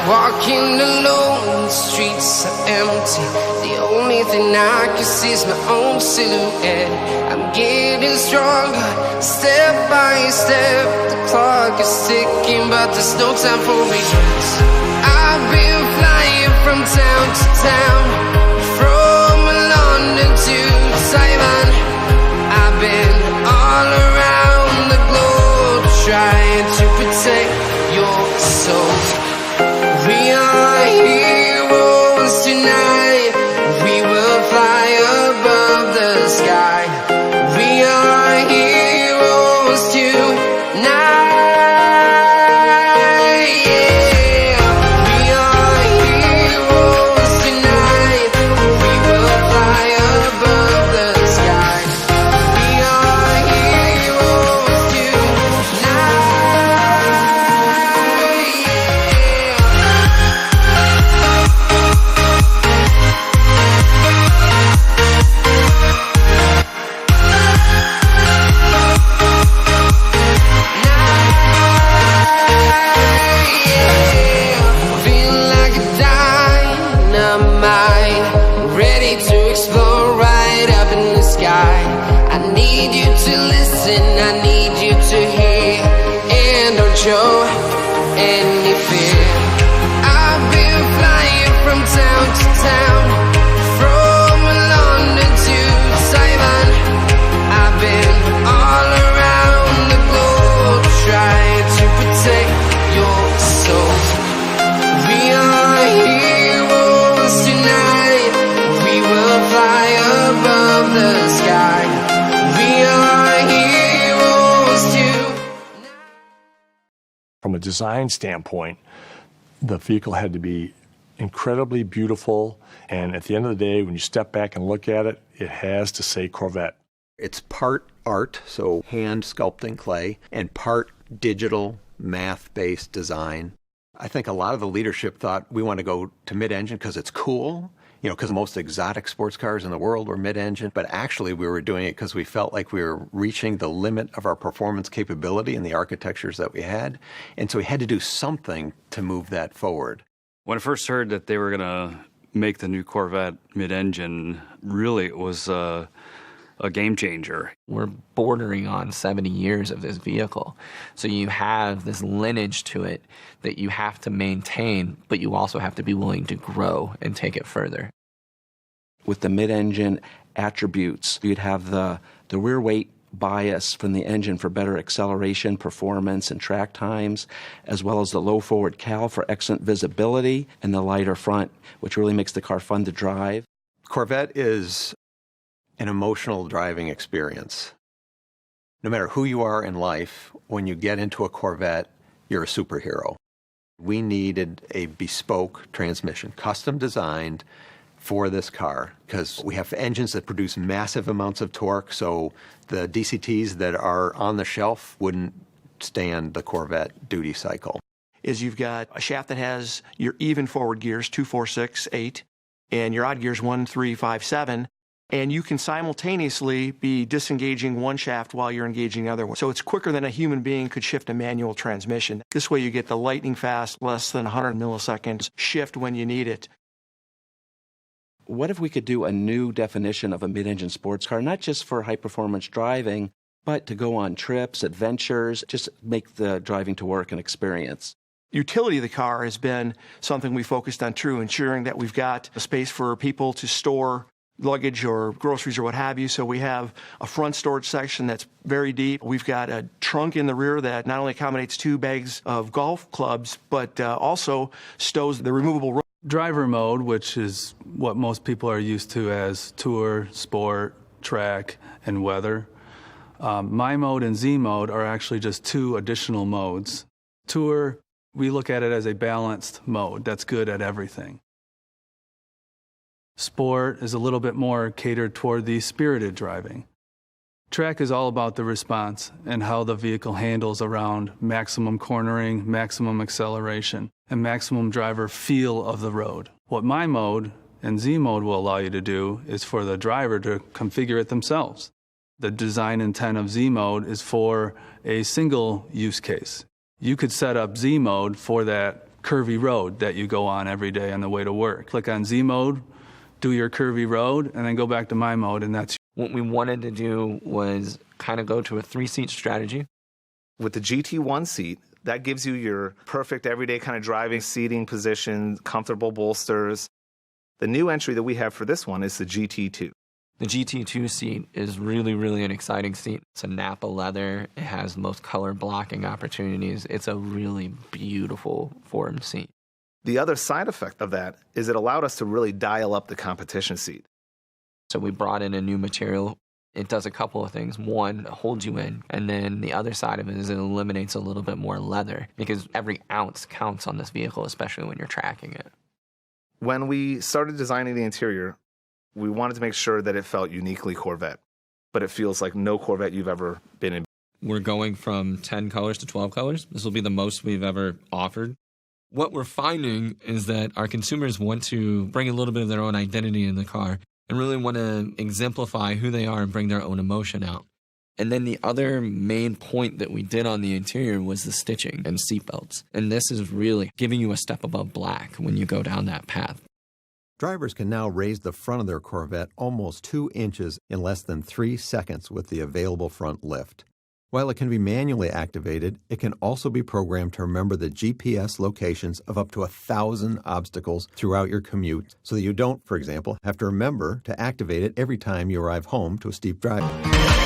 Walking alone, the streets are empty. The only thing I can see is my own silhouette. I'm getting stronger, step by step. The clock is ticking, but there's no time for regrets. I've been flying from town to town, from London to Taiwan. I've been all around the globe, trying to protect your soul. We are heroes tonight. We will fly above the sky. We are heroes tonight. Yeah. We are heroes tonight. We will fly above the sky. We are heroes tonight. Feeling like a dynamite, ready to explode right up in the sky. I need you to listen, I need you to hear, and don't show any fear. I've been flying from town to town, from London to Taiwan. I've been all around the globe, trying to protect your soul. We are heroes tonight. We will fly above the sky. We are heroes tonight. From a design standpoint, the vehicle had to be incredibly beautiful, and at the end of the day, when you step back and look at it, it has to say Corvette. It's part art, so hand sculpting clay, and part digital, math-based design. I think a lot of the leadership thought we want to go to mid-engine because it's cool, because most exotic sports cars in the world were mid-engine, but actually we were doing it because we felt like we were reaching the limit of our performance capability in the architectures that we had, and so we had to do something to move that forward. When I first heard that they were going to make the new Corvette mid-engine, really it was a game changer. We're bordering on 70 years of this vehicle. So you have this lineage to it that you have to maintain, but you also have to be willing to grow and take it further. With the mid-engine attributes, you'd have the rear weight bias from the engine for better acceleration, performance, and track times, as well as the low forward cowl for excellent visibility, and the lighter front, which really makes the car fun to drive. Corvette is an emotional driving experience. No matter who you are in life, when you get into a Corvette, you're a superhero. We needed a bespoke transmission, custom designed for this car, because we have engines that produce massive amounts of torque, so the DCTs that are on the shelf wouldn't stand the Corvette duty cycle. Is you've got a shaft that has your even forward gears, 2, 4, 6, 8, and your odd gears, 1, 3, 5, 7. And you can simultaneously be disengaging one shaft while you're engaging the other one. So it's quicker than a human being could shift a manual transmission. This way you get the lightning fast, less than 100 milliseconds shift when you need it. What if we could do a new definition of a mid-engine sports car, not just for high-performance driving, but to go on trips, adventures, just make the driving to work an experience? Utility of the car has been something we focused on, ensuring that we've got a space for people to store luggage or groceries or what have you. So we have a front storage section that's very deep. We've got a trunk in the rear that not only accommodates 2 bags of golf clubs, but also stows the removable driver mode, which is what most people are used to as tour, sport, track, and weather. My mode and Z mode are actually just 2 additional modes. Tour, we look at it as a balanced mode that's good at everything. Sport is a little bit more catered toward the spirited driving. Track is all about the response and how the vehicle handles around maximum cornering, maximum acceleration, and maximum driver feel of the road. What my mode and Z mode will allow you to do is for the driver to configure it themselves. The design intent of Z mode is for a single use case. You could set up Z mode for that curvy road that you go on every day on the way to work. Click on Z mode, do your curvy road, and then go back to my mode, and that's. What we wanted to do was kind of go to a 3-seat strategy. With the GT1 seat, that gives you your perfect everyday kind of driving seating position, comfortable bolsters. The new entry that we have for this one is the GT2. The GT2 seat is really, really an exciting seat. It's a Napa leather. It has the most color blocking opportunities. It's a really beautiful formed seat. The other side effect of that is it allowed us to really dial up the competition seat. So we brought in a new material. It does a couple of things. One, it holds you in, and then the other side of it is it eliminates a little bit more leather because every ounce counts on this vehicle, especially when you're tracking it. When we started designing the interior, we wanted to make sure that it felt uniquely Corvette, but it feels like no Corvette you've ever been in. We're going from 10 colors to 12 colors. This will be the most we've ever offered. What we're finding is that our consumers want to bring a little bit of their own identity in the car and really want to exemplify who they are and bring their own emotion out. And then the other main point that we did on the interior was the stitching and seatbelts. And this is really giving you a step above black when you go down that path. Drivers can now raise the front of their Corvette almost 2 inches in less than 3 seconds with the available front lift. While it can be manually activated, it can also be programmed to remember the GPS locations of up to 1,000 obstacles throughout your commute so that you don't, for example, have to remember to activate it every time you arrive home to a steep driveway.